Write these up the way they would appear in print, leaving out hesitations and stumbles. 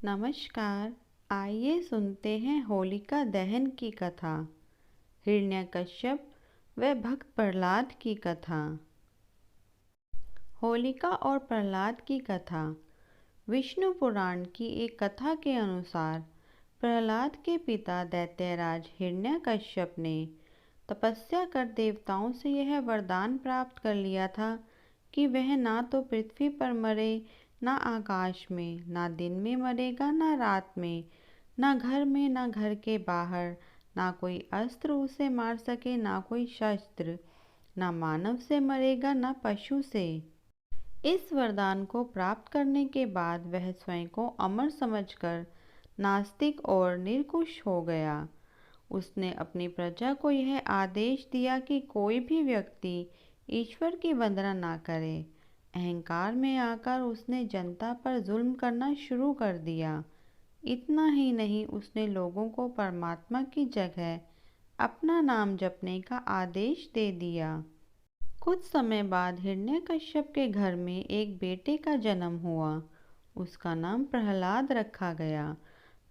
नमस्कार। आइए सुनते हैं होलिका दहन की कथा। हिरण्यकश्यप व भक्त प्रहलाद की कथा। होलिका और प्रहलाद की कथा। विष्णु पुराण की एक कथा के अनुसार प्रहलाद के पिता दैत्यराज हिरण्यकश्यप ने तपस्या कर देवताओं से यह वरदान प्राप्त कर लिया था कि वह ना तो पृथ्वी पर मरे, ना आकाश में, ना दिन में मरेगा, ना रात में, ना घर में, ना घर के बाहर, ना कोई अस्त्र उसे मार सके, ना कोई शस्त्र, ना मानव से मरेगा, ना पशु से। इस वरदान को प्राप्त करने के बाद वह स्वयं को अमर समझकर नास्तिक और निर्कुश हो गया। उसने अपनी प्रजा को यह आदेश दिया कि कोई भी व्यक्ति ईश्वर की वंदना ना करे। अहंकार में आकर उसने जनता पर जुल्म करना शुरू कर दिया। इतना ही नहीं, उसने लोगों को परमात्मा की जगह अपना नाम जपने का आदेश दे दिया। कुछ समय बाद हिरण्यकश्यप के घर में एक बेटे का जन्म हुआ। उसका नाम प्रहलाद रखा गया।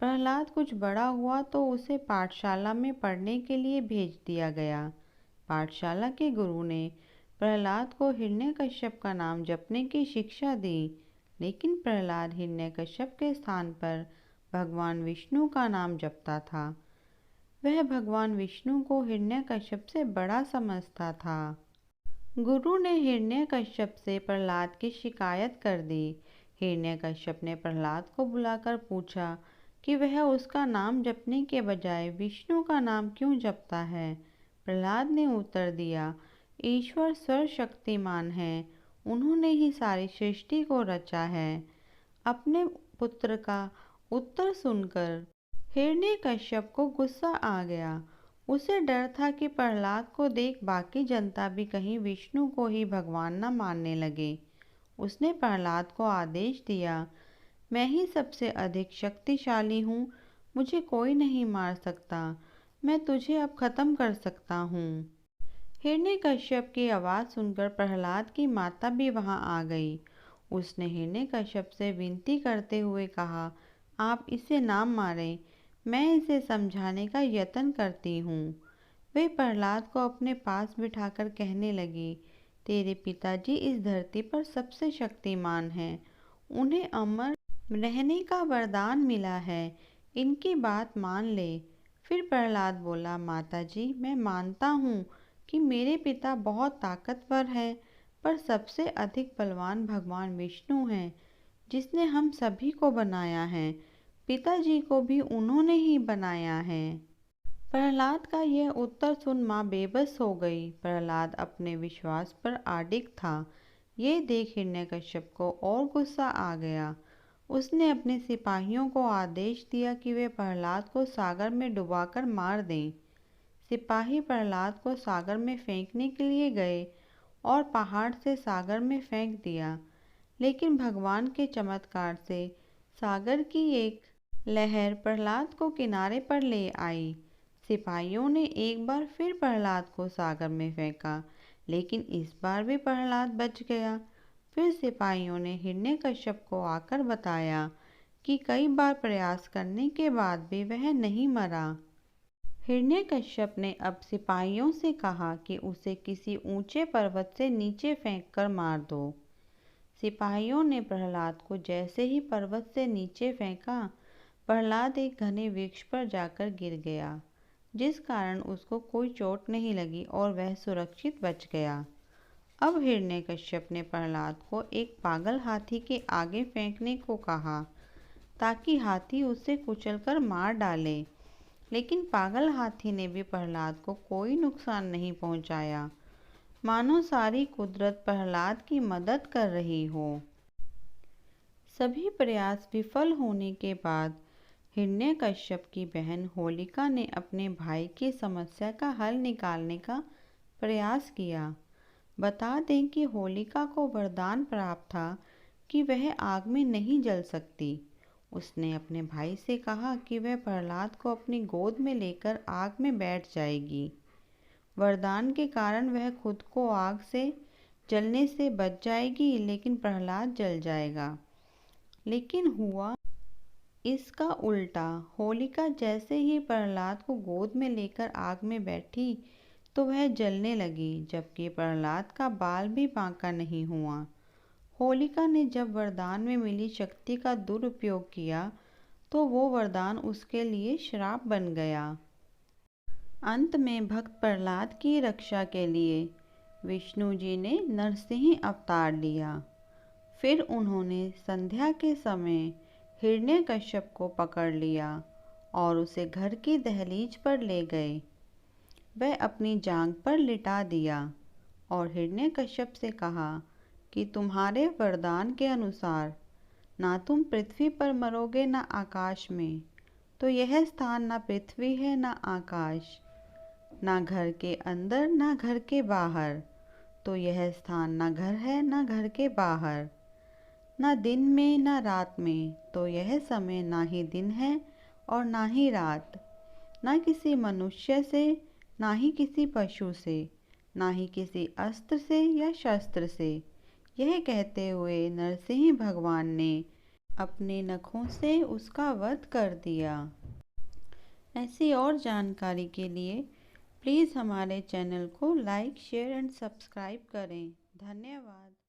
प्रहलाद कुछ बड़ा हुआ तो उसे पाठशाला में पढ़ने के लिए भेज दिया गया। पाठशाला के गुरु ने प्रहलाद को हिरण्यकश्यप का नाम जपने की शिक्षा दी, लेकिन प्रहलाद हिरण्यकश्यप के स्थान पर भगवान विष्णु का नाम जपता था। वह भगवान विष्णु को हिरण्यकश्यप से बड़ा समझता था। गुरु ने हिरण्यकश्यप से प्रहलाद की शिकायत कर दी। हिरण्यकश्यप ने प्रहलाद को बुलाकर पूछा कि वह उसका नाम जपने के बजाय विष्णु का नाम क्यों जपता है। प्रहलाद ने उत्तर दिया, ईश्वर सर्वशक्तिमान है, उन्होंने ही सारी सृष्टि को रचा है। अपने पुत्र का उत्तर सुनकर हिरण्यकश्यप को गुस्सा आ गया। उसे डर था कि प्रहलाद को देख बाकी जनता भी कहीं विष्णु को ही भगवान न मानने लगे। उसने प्रहलाद को आदेश दिया, मैं ही सबसे अधिक शक्तिशाली हूँ, मुझे कोई नहीं मार सकता, मैं तुझे अब खत्म कर सकता हूँ। हिरण्यकश्यप की आवाज़ सुनकर प्रहलाद की माता भी वहां आ गई। उसने हिरण्यकश्यप से विनती करते हुए कहा, आप इसे ना मारें, मैं इसे समझाने का यत्न करती हूँ। वे प्रहलाद को अपने पास बिठाकर कहने लगी, तेरे पिताजी इस धरती पर सबसे शक्तिमान हैं, उन्हें अमर रहने का वरदान मिला है, इनकी बात मान ले। फिर प्रहलाद बोला, माताजी मैं मानता हूँ कि मेरे पिता बहुत ताकतवर हैं, पर सबसे अधिक बलवान भगवान विष्णु हैं, जिसने हम सभी को बनाया है। पिताजी को भी उन्होंने ही बनाया है। प्रहलाद का यह उत्तर सुन माँ बेबस हो गई। प्रहलाद अपने विश्वास पर अडिग था। ये देख हिरण्यकश्यप को और गुस्सा आ गया। उसने अपने सिपाहियों को आदेश दिया कि वे प्रहलाद को सागर में डुबाकर मार दें। सिपाही प्रहलाद को सागर में फेंकने के लिए गए और पहाड़ से सागर में फेंक दिया, लेकिन भगवान के चमत्कार से सागर की एक लहर प्रहलाद को किनारे पर ले आई। सिपाहियों ने एक बार फिर प्रहलाद को सागर में फेंका, लेकिन इस बार भी प्रहलाद बच गया। फिर सिपाहियों ने हिरण्यकश्यप को आकर बताया कि कई बार प्रयास करने के बाद भी वह नहीं मरा। हिरण्यकश्यप ने अब सिपाहियों से कहा कि उसे किसी ऊंचे पर्वत से नीचे फेंककर मार दो। सिपाहियों ने प्रहलाद को जैसे ही पर्वत से नीचे फेंका, प्रहलाद एक घने वृक्ष पर जाकर गिर गया, जिस कारण उसको कोई चोट नहीं लगी और वह सुरक्षित बच गया। अब हिरण्यकश्यप ने प्रहलाद को एक पागल हाथी के आगे फेंकने को कहा, ताकि हाथी उसे कुचलकर मार डाले, लेकिन पागल हाथी ने भी प्रहलाद को कोई नुकसान नहीं पहुंचाया, मानो सारी कुदरत प्रहलाद की मदद कर रही हो। सभी प्रयास विफल होने के बाद हिरण्यकश्यप की बहन होलिका ने अपने भाई की समस्या का हल निकालने का प्रयास किया। बता दें कि होलिका को वरदान प्राप्त था कि वह आग में नहीं जल सकती। उसने अपने भाई से कहा कि वह प्रहलाद को अपनी गोद में लेकर आग में बैठ जाएगी। वरदान के कारण वह खुद को आग से जलने से बच जाएगी, लेकिन प्रहलाद जल जाएगा। लेकिन हुआ इसका उल्टा होलिका जैसे ही प्रहलाद को गोद में लेकर आग में बैठी तो वह जलने लगी, जबकि प्रहलाद का बाल भी बांका नहीं हुआ। होलिका ने जब वरदान में मिली शक्ति का दुरुपयोग किया तो वो वरदान उसके लिए श्राप बन गया। अंत में भक्त प्रहलाद की रक्षा के लिए विष्णु जी ने नरसिंह अवतार लिया। फिर उन्होंने संध्या के समय हिरण्यकश्यप को पकड़ लिया और उसे घर की दहलीज पर ले गए। वह अपनी जांघ पर लिटा दिया और हिरण्यकश्यप से कहा कि तुम्हारे वरदान के अनुसार ना तुम पृथ्वी पर मरोगे ना आकाश में, तो यह स्थान ना पृथ्वी है ना आकाश, ना घर के अंदर ना घर के बाहर, तो यह स्थान ना घर है ना घर के बाहर, ना दिन में ना रात में, तो यह समय ना ही दिन है और ना ही रात, ना किसी मनुष्य से ना ही किसी पशु से, ना ही किसी अस्त्र से या शस्त्र से। यह कहते हुए नरसिंह भगवान ने अपने नखों से उसका वध कर दिया। ऐसी और जानकारी के लिए प्लीज़ हमारे चैनल को लाइक, शेयर एंड सब्सक्राइब करें। धन्यवाद।